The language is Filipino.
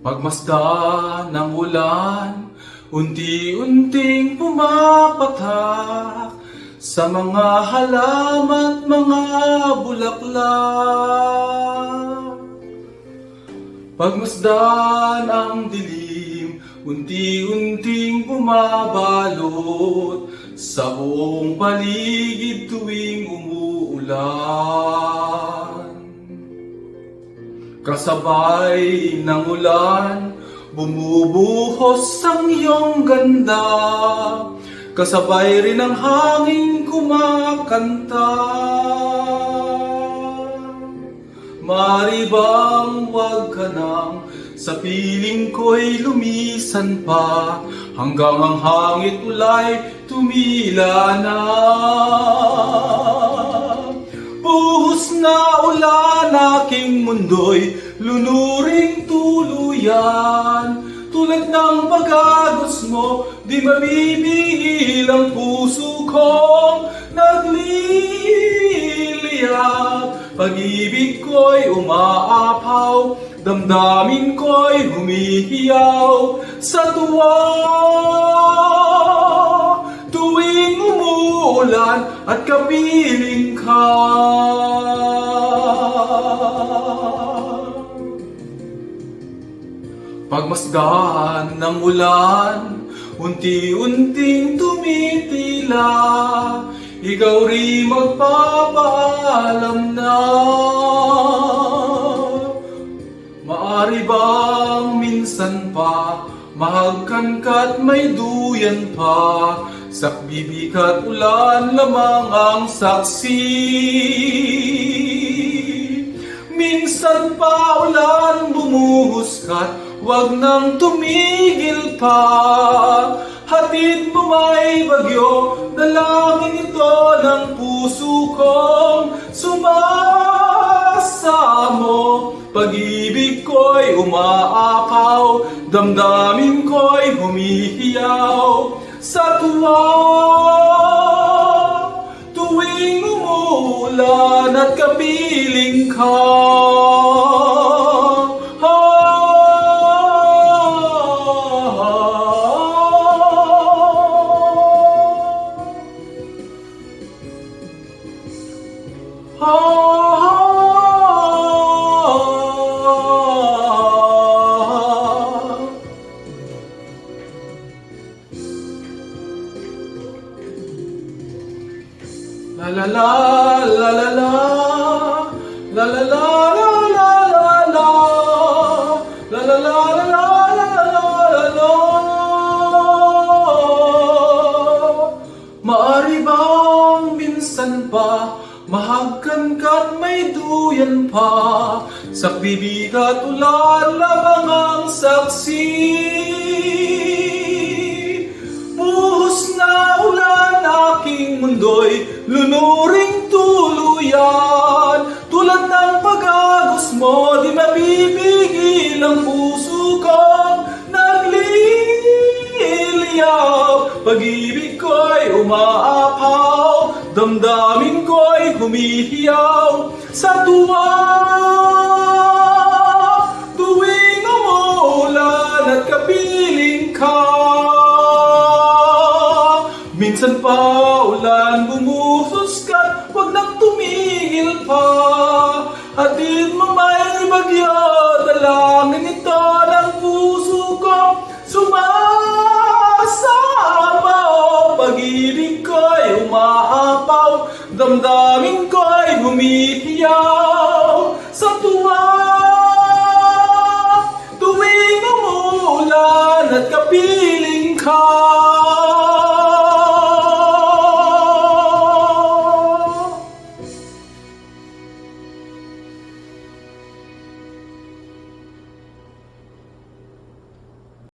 Pagmasdan ng ulan, unti-unting pumapatak sa mga halaman at mga bulaklak. Pagmasdan ang dilim, unti-unting bumabalot sa buong paligid tuwing umuulan. Kasabay ng ulan, bumubuhos ang iyong ganda. Kasabay rin ang hangin kumakanta. Maaari bang wag ka nang sa piling ko'y lumisan pa, hanggang ang hangit ulay tumila na. Buhos na ulan, aking mundo'y lunuring tuluyan. Tulad ng pagagos mo, di mabibigil ang puso kong nagliliyab. Pag-ibig ko'y umaapaw, damdamin ko'y humihiyaw sa tuwa. Tuwing umuulan at kapiling ka, pagmasdan ng ulan, unti-unting tumitila. Ikaw rin magpapaalam na. Maaari bang minsan pa mahagkan ka't may duyan pa? Sakbibi ka't ulan lamang ang saksi. Minsan pa ulan bumuhos ka't wag nang tumigil pa. Hatid mo may bagyo, dalangin ito ng puso kong sumasamo. Pag-ibig ko'y umaapaw, damdamin ko'y humihiyaw sa tuwa. Tuwing umuulan at kapiling ka, la la la la la la la la la la la la la la la la. Maaari bang minsan pa mahagkan ka't may duyan pa? Sakbibi ka't ulan lamang ang saksi. Buhos na ulan, aking mundo'y lunuring tuluyan. Tulad ng pagagos mo, di mabibigil ang puso kong nagliliyab. Pag-ibig ko'y umaapaw, damdamin ko'y humihiyaw sa tuwa. Tuwing umuulan at kapiling ka, minsan pa ulan bumuhos ka, wag nang tumigil pa. Hatid mo may bagyo, dalangin ito ng puso ko sumasama. Pag-ibig ko'y umaapaw, damdamin ko'y humihiyaw sa tuwa. Tuwing umuulan at kapiling ka,